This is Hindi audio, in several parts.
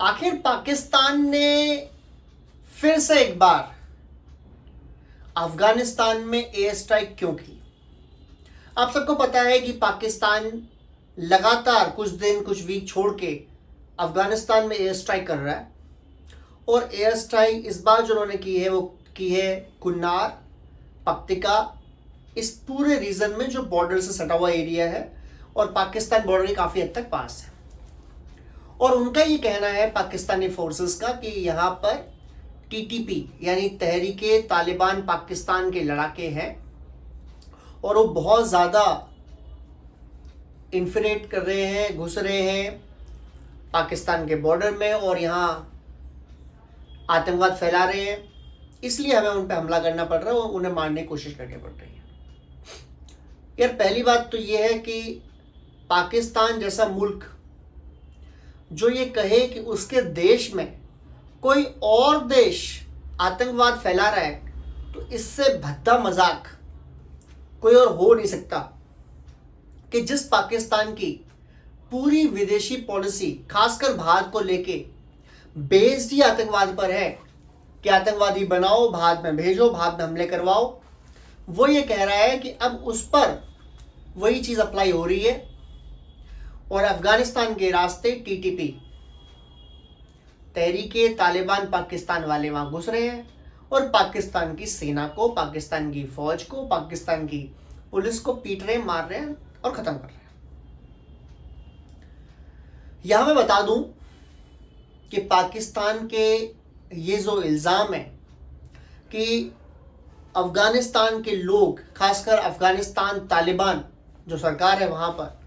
आखिर पाकिस्तान ने फिर से एक बार अफगानिस्तान में एयर स्ट्राइक क्यों की? आप सबको पता है कि पाकिस्तान लगातार कुछ दिन कुछ वीक छोड़ के अफगानिस्तान में एयर स्ट्राइक कर रहा है। और एयर स्ट्राइक इस बार जो उन्होंने की है वो की है कुन्नार, पक्तिका, इस पूरे रीजन में जो बॉर्डर से सटा हुआ एरिया है और पाकिस्तान बॉर्डर के काफ़ी हद तक पास है। और उनका ये कहना है पाकिस्तानी फोर्सेस का कि यहाँ पर टीटीपी यानी तहरीके तालिबान पाकिस्तान के लड़ाके हैं और वो बहुत ज़्यादा इन्फिलेट कर रहे हैं, घुस रहे हैं पाकिस्तान के बॉर्डर में और यहाँ आतंकवाद फैला रहे हैं, इसलिए हमें उन पर हमला करना पड़ रहा है और उन्हें मारने की कोशिश करनी पड़ रही है। यार पहली बात तो ये है कि पाकिस्तान जैसा मुल्क जो ये कहे कि उसके देश में कोई और देश आतंकवाद फैला रहा है, तो इससे भद्दा मजाक कोई और हो नहीं सकता कि जिस पाकिस्तान की पूरी विदेशी पॉलिसी खासकर भारत को लेके बेस्ड ही आतंकवाद पर है कि आतंकवादी बनाओ, भारत में भेजो, भारत में हमले करवाओ, वो ये कह रहा है कि अब उस पर वही चीज़ अप्लाई हो रही है और अफगानिस्तान के रास्ते टीटीपी तहरीके तालिबान पाकिस्तान वाले वहाँ घुस रहे हैं और पाकिस्तान की सेना को, पाकिस्तान की फौज को, पाकिस्तान की पुलिस को पीट रहे हैं, मार रहे हैं और ख़त्म कर रहे हैं। यहाँ मैं बता दूं कि पाकिस्तान के ये जो इल्ज़ाम है कि अफ़गानिस्तान के लोग, खासकर अफ़गानिस्तान तालिबान जो सरकार है वहाँ पर,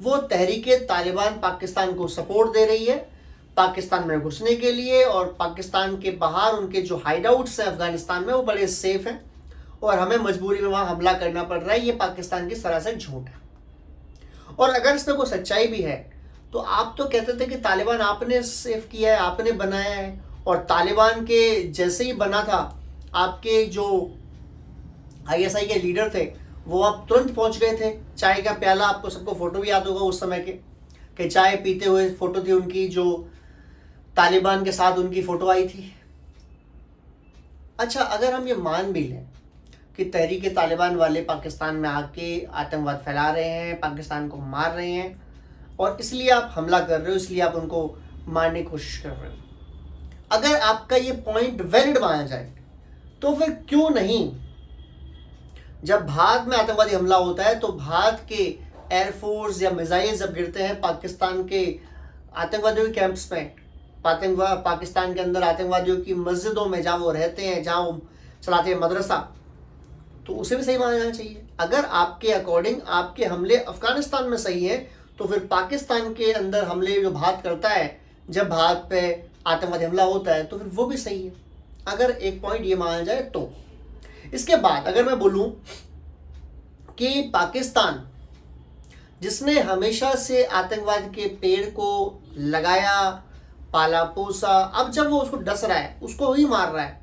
वो तहरीके तालिबान पाकिस्तान को सपोर्ट दे रही है पाकिस्तान में घुसने के लिए और पाकिस्तान के बाहर उनके जो हाइडआउट्स हैं अफ़गानिस्तान में वो बड़े सेफ हैं और हमें मजबूरी में वहाँ हमला करना पड़ रहा है, ये पाकिस्तान की सरासर झूठ है। और अगर इसमें कोई सच्चाई भी है तो आप तो कहते थे कि तालिबान आपने सेफ किया है, आपने बनाया है, और तालिबान के जैसे ही बना था आपके जो आईएसआई के लीडर थे वो आप तुरंत पहुंच गए थे। चाय का प्याला, आपको सबको फ़ोटो भी याद होगा उस समय के कि चाय पीते हुए फ़ोटो थी उनकी, जो तालिबान के साथ उनकी फ़ोटो आई थी। अच्छा, अगर हम ये मान भी लें कि तहरीके तालिबान वाले पाकिस्तान में आके आतंकवाद फैला रहे हैं, पाकिस्तान को मार रहे हैं और इसलिए आप हमला कर रहे हो, इसलिए आप उनको मारने की कोशिश कर रहे हो, अगर आपका ये पॉइंट वैलिड माना जाए तो फिर क्यों नहीं जब भारत में आतंकवादी हमला होता है तो भारत के एयरफोर्स या मिसाइल जब गिरते हैं पाकिस्तान के आतंकवादियों के कैंप्स में, पाकिस्तान के अंदर आतंकवादियों की मस्जिदों में जहाँ वो रहते हैं, जहाँ वो चलाते हैं मदरसा, तो उसे भी सही माना जाना चाहिए। अगर आपके अकॉर्डिंग आपके हमले अफगानिस्तान में सही है तो फिर पाकिस्तान के अंदर हमले जो भारत करता है जब भारत पे आतंकवादी हमला होता है तो फिर वो भी सही है, अगर एक पॉइंट ये माना जाए तो। इसके बाद अगर मैं बोलूं कि पाकिस्तान जिसने हमेशा से आतंकवाद के पेड़ को लगाया, पाला पोसा, अब जब वो उसको डस रहा है, उसको ही मार रहा है,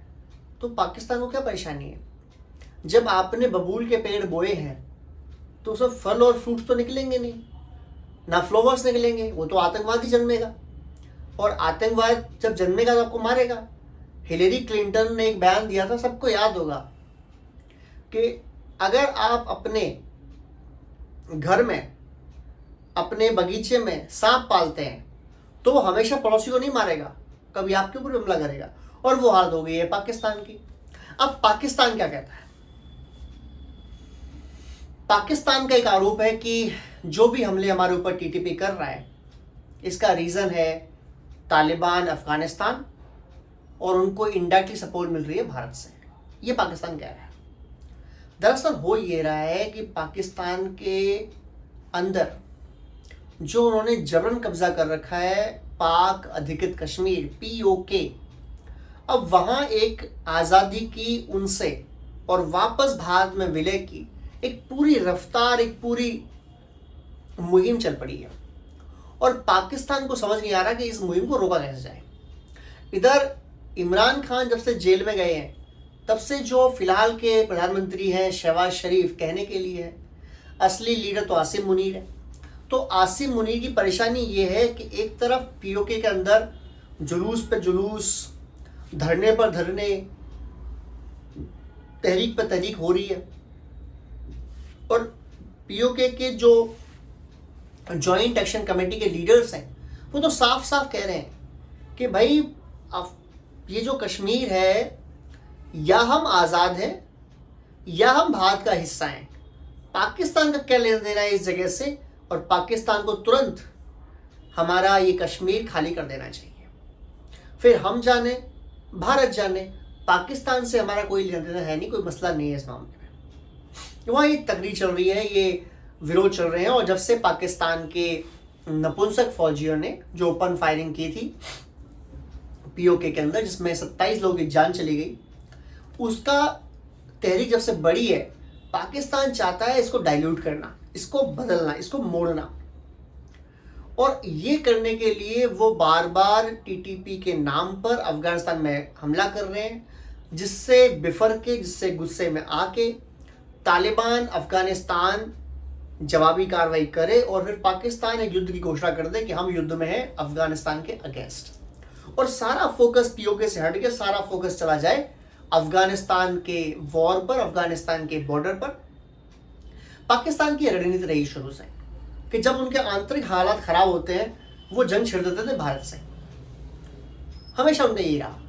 तो पाकिस्तान को क्या परेशानी है? जब आपने बबूल के पेड़ बोए हैं तो उसमें फल और फ्रूट्स तो निकलेंगे नहीं, ना फ्लावर्स निकलेंगे, वो तो आतंकवाद ही जन्मेगा और आतंकवाद जब जन्मेगा तो आपको मारेगा। हिलेरी क्लिंटन ने एक बयान दिया था, सबको याद होगा, कि अगर आप अपने घर में, अपने बगीचे में सांप पालते हैं तो वो हमेशा पड़ोसी को नहीं मारेगा, कभी आपके ऊपर हमला करेगा, और वो हालत हो गई है पाकिस्तान की। अब पाकिस्तान क्या कहता है? पाकिस्तान का एक आरोप है कि जो भी हमले हमारे ऊपर टीटीपी कर रहा है इसका रीज़न है तालिबान अफगानिस्तान और उनको इनडायरेक्टली सपोर्ट मिल रही है भारत से, ये पाकिस्तान कह रहा है। दरअसल हो ये रहा है कि पाकिस्तान के अंदर जो उन्होंने जबरन कब्जा कर रखा है पाक अधिकृत कश्मीर POK, अब वहाँ एक आज़ादी की उनसे और वापस भारत में विलय की एक पूरी रफ्तार, एक पूरी मुहिम चल पड़ी है और पाकिस्तान को समझ नहीं आ रहा कि इस मुहिम को रोका कैसे जाए। इधर इमरान खान जब से जेल में गए हैं तब से जो फिलहाल के प्रधानमंत्री हैं शहबाज शरीफ कहने के लिए है, असली लीडर तो आसिम मुनीर है। तो आसिम मुनीर की परेशानी ये है कि एक तरफ POK के अंदर जुलूस पे जुलूस, धरने पर धरने, तहरीक पर तहरीक हो रही है। और पीओके के जो जॉइंट एक्शन कमेटी के लीडर्स हैं वो तो साफ साफ कह रहे हैं कि भाई ये जो कश्मीर है, या हम आज़ाद हैं या हम भारत का हिस्सा हैं। पाकिस्तान का क्या लेना देना है इस जगह से, और पाकिस्तान को तुरंत हमारा ये कश्मीर खाली कर देना चाहिए। फिर हम जाने, भारत जाने, पाकिस्तान से हमारा कोई लेना देना है नहीं, कोई मसला नहीं है इस मामले में। वहाँ ये तकरीर चल रही है, ये विरोध चल रहे हैं। और जब से पाकिस्तान के नपुंसक फौजियों ने जो ओपन फायरिंग की थी पीओके के अंदर, जिसमें 27 लोगों की जान चली गई, उसका तहरीक जब से बड़ी है, पाकिस्तान चाहता है इसको डाइल्यूट करना, इसको बदलना, इसको मोड़ना। और ये करने के लिए वो बार बार टीटीपी के नाम पर अफगानिस्तान में हमला कर रहे हैं, जिससे बिफर के, जिससे गुस्से में आके तालिबान अफगानिस्तान जवाबी कार्रवाई करे और फिर पाकिस्तान एक युद्ध की घोषणा कर दे कि हम युद्ध में हैं अफगानिस्तान के अगेंस्ट। और सारा फोकस पीओके से हट के सारा फोकस चला जाए अफगानिस्तान के वॉर पर, अफगानिस्तान के बॉर्डर पर। पाकिस्तान की रणनीति रही शुरू से कि जब उनके आंतरिक हालात खराब होते हैं वो जंग छिड़ देते थे भारत से, हमेशा उनका यही रहा।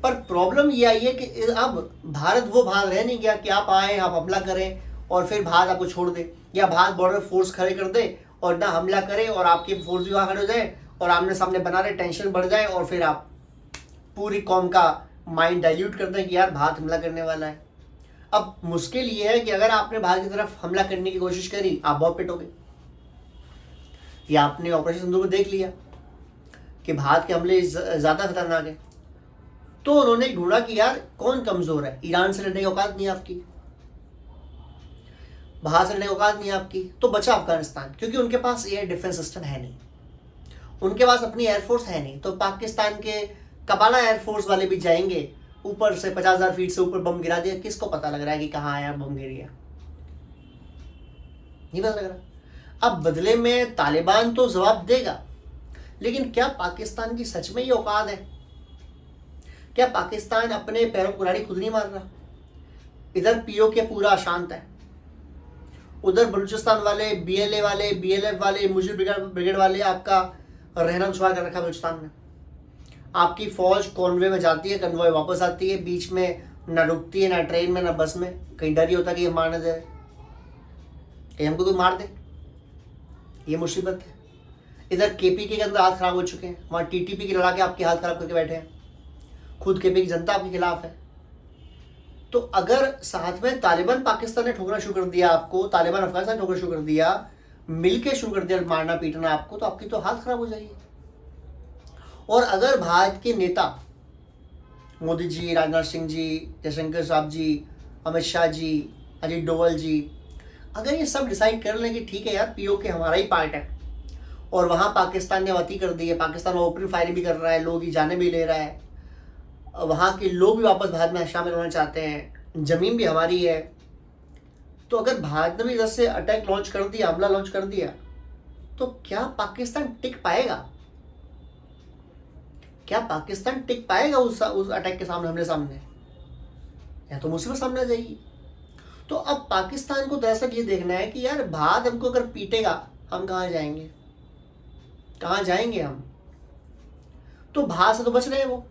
पर प्रॉब्लम ये आई है कि अब भारत वो भारत रह नहीं गया कि आप आए, आप हमला करें और फिर भारत आपको छोड़ दे, या भारत बॉर्डर फोर्स खड़े कर दे और ना हमला करे और आपकी फोर्स भी वहाँ खड़े हो जाए और आमने सामने बना रहे, टेंशन बढ़ जाए और फिर आप पूरी कौम का माइंड डाइल्यूट कर दें कि यार भारत हमला करने वाला है। अब मुश्किल ये है कि अगर आपने भारत की तरफ हमला करने की कोशिश करी, आप बहुत पिटोगे। या आपने ऑपरेशन सिंधु को देख लिया कि भारत के हमले ज़्यादा खतरनाक है, तो उन्होंने ढूंढा कि यार कौन कमज़ोर है। ईरान से लड़ने की औकात नहीं है आपकी, भारत से लड़ने की औकात नहीं है आपकी, तो बचा अफगानिस्तान, क्योंकि उनके पास एयर डिफेंस सिस्टम है नहीं, उनके पास अपनी एयरफोर्स है नहीं। तो पाकिस्तान के कबाला एयरफोर्स वाले भी जाएंगे, ऊपर से 50,000 फीट से ऊपर बम गिरा दिया, किसको पता लग रहा है कि कहाँ आया बम गिर गया, नहीं पता लग रहा। अब बदले में तालिबान तो जवाब देगा, लेकिन क्या पाकिस्तान की सच में ये औकात है? क्या पाकिस्तान अपने पैरों को कुल्हाड़ी खुद नहीं मार रहा? इधर पीओके पूरा अशांत है, उधर बलूचिस्तान वाले, बीएलए वाले, बीएलएफ वाले, मुजीब ब्रिगेड वाले आपका रहना दुश्वार कर रखा है बलूचिस्तान में। आपकी फौज कॉन्वे में जाती है, कन्वॉय वापस आती है, बीच में ना रुकती है, ना ट्रेन में, ना बस में। कहीं डर ही होता है कि ये मारने दे, कहीं हमको कोई मार दे, ये मुसीबत है। इधर केपीके के अंदर हाथ खराब हो चुके हैं, वहाँ टीटीपी की लड़ा के आपकी हाथ खराब करके बैठे हैं, खुद केपी की जनता आपके खिलाफ है। तो अगर साथ में तालिबान पाकिस्तान ने ठोकना शुरू कर दिया आपको, तालिबान अफगानिस्तान ने ठोकना शुरू कर दिया, मिलके शुरू कर दिया मारना पीटना आपको, तो आपकी तो हालत खराब हो जाएगी। और अगर भारत के नेता मोदी जी, राजनाथ सिंह जी, जयशंकर साहब जी, अमित शाह जी, अजीत डोवल जी, अगर ये सब डिसाइड कर लें कि ठीक है यार पीओके हमारा ही पार्ट है और वहाँ पाकिस्तान ने वती कर दी है, पाकिस्तान ओपन फायरिंग भी कर रहा है, लोग की जाने भी ले रहा है, वहाँ के लोग भी वापस भारत में शामिल होना चाहते हैं, ज़मीन भी हमारी है, तो अगर भारत ने भी इधर से अटैक लॉन्च कर दिया, हमला लॉन्च कर दिया, तो क्या पाकिस्तान टिक पाएगा? क्या पाकिस्तान टिक पाएगा उस अटैक के सामने, हमले सामने? या तो मुसीबत सामने आ जाएगी। तो अब पाकिस्तान को दरअसल ये देखना है कि यार भारत हमको अगर पीटेगा, हम कहाँ जाएंगे, कहाँ जाएंगे हम? तो भारत से तो बच रहे हैं, वो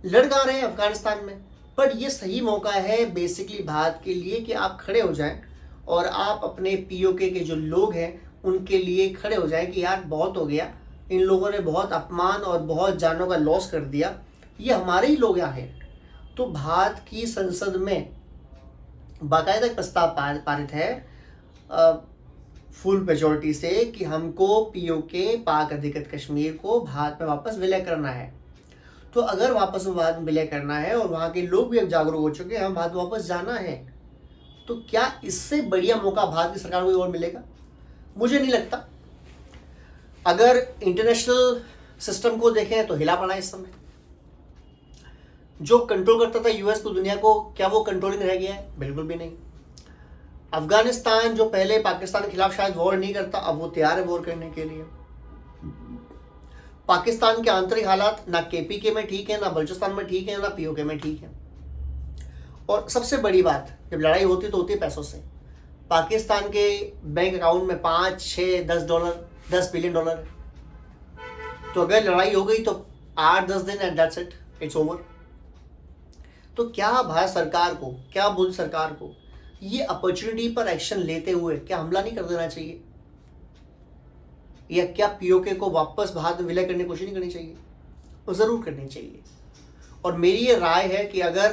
लड़ गा रहे हैं अफगानिस्तान में। पर ये सही मौका है बेसिकली भारत के लिए कि आप खड़े हो जाएं और आप अपने पीओके के जो लोग हैं उनके लिए खड़े हो जाएं कि यार बहुत हो गया, इन लोगों ने बहुत अपमान और बहुत जानों का लॉस कर दिया, ये हमारे ही लोग यहाँ हैं। तो भारत की संसद में बाकायदा एक प्रस्ताव पारित है फुल मेजॉरिटी से कि हमको पीओके, पाक अधिकृत कश्मीर को भारत में वापस विलय करना है। तो अगर वापस भारत में विलय करना है और वहाँ के लोग भी अब जागरूक हो चुके हैं, हम भारत वापस जाना है, तो क्या इससे बढ़िया मौका भारत की सरकार को और मिलेगा? मुझे नहीं लगता। अगर इंटरनेशनल सिस्टम को देखें तो हिला पड़ा इस समय। जो कंट्रोल करता था यूएस को, दुनिया को, क्या वो कंट्रोलिंग रह गया है? बिल्कुल भी नहीं। अफगानिस्तान जो पहले पाकिस्तान के खिलाफ शायद वॉर नहीं करता, अब वो तैयार है वॉर करने के लिए। पाकिस्तान के आंतरिक हालात ना केपीके में ठीक है, ना बलूचिस्तान में ठीक है, ना पीओके में ठीक है। और सबसे बड़ी बात, जब लड़ाई होती तो होती है पैसों से। पाकिस्तान के बैंक अकाउंट में 5, 6, $10, $10 बिलियन। तो अगर लड़ाई हो गई तो 8-10 दिन and that's it, it's over. तो क्या भारत सरकार को, क्या बुल सरकार को ये अपॉर्चुनिटी पर एक्शन लेते हुए क्या हमला नहीं कर देना चाहिए, या क्या पीओके को वापस भारत में विलय करने की कोशिश नहीं करनी चाहिए? और ज़रूर करनी चाहिए। और मेरी ये राय है कि अगर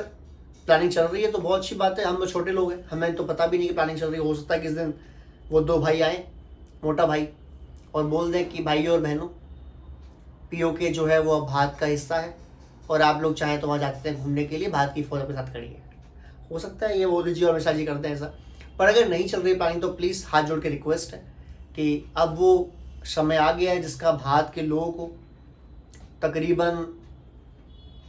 प्लानिंग चल रही है तो बहुत अच्छी बात है। हम लोग छोटे लोग हैं, हमें तो पता भी नहीं कि प्लानिंग चल रही है। हो सकता है किस दिन वो 2 भाई आए, मोटा भाई, और बोल दें कि भाइयों और बहनों, पीओके जो है वो अब भारत का हिस्सा है और आप लोग चाहें तो वहाँ जाते हैं घूमने के लिए, भारत की फौज अपने साथ खड़ी है। हो सकता है ये मोदी जी और अमित शाह जी करते हैं ऐसा। पर अगर नहीं चल रही प्लानिंग तो प्लीज़ हाथ जोड़ के रिक्वेस्ट है कि अब वो समय आ गया है जिसका भारत के लोगों को तकरीबन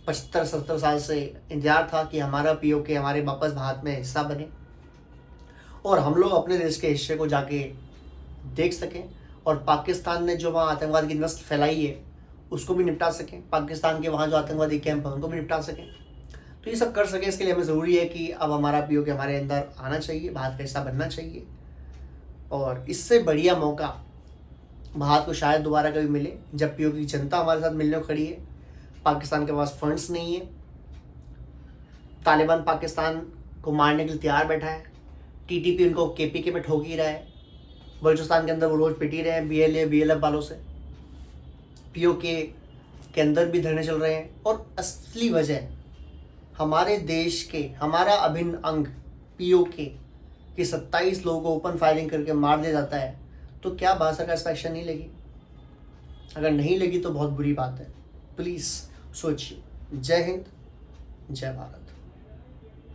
75-70 साल से इंतजार था कि हमारा पीओके हमारे वापस भारत में हिस्सा बने और हम लोग अपने देश के हिस्से को जाके देख सकें, और पाकिस्तान ने जो वहाँ आतंकवाद की नस्ल फैलाई है उसको भी निपटा सकें, पाकिस्तान के वहाँ जो आतंकवादी कैंप हैं उनको भी निपटा सकें। तो ये सब कर सकें, इसके लिए हमें ज़रूरी है कि अब हमारा पीओके हमारे अंदर आना चाहिए, भारत का हिस्सा बनना चाहिए। और इससे बढ़िया मौका भारत को शायद दोबारा कभी मिले जब पीओके की जनता हमारे साथ मिलने को खड़ी है। पाकिस्तान के पास फंड्स नहीं है, तालिबान पाकिस्तान को मारने के लिए तैयार बैठा है, टीटीपी उनको केपीके में ठोक ही रहा है, बलूचिस्तान के अंदर वो रोज़ पिट ही रहे हैं बीएलएफ वालों से, पीओके के अंदर भी धरने चल रहे हैं। और असली वजह हमारे देश के, हमारा अभिन्न अंग पीओके के 27 लोगों को ओपन फायरिंग करके मार दिया जाता है। तो क्या भारत सरकार इस पर एक्शन नहीं लेगी? अगर नहीं लेगी तो बहुत बुरी बात है। प्लीज़ सोचिए। जय हिंद, जय भारत।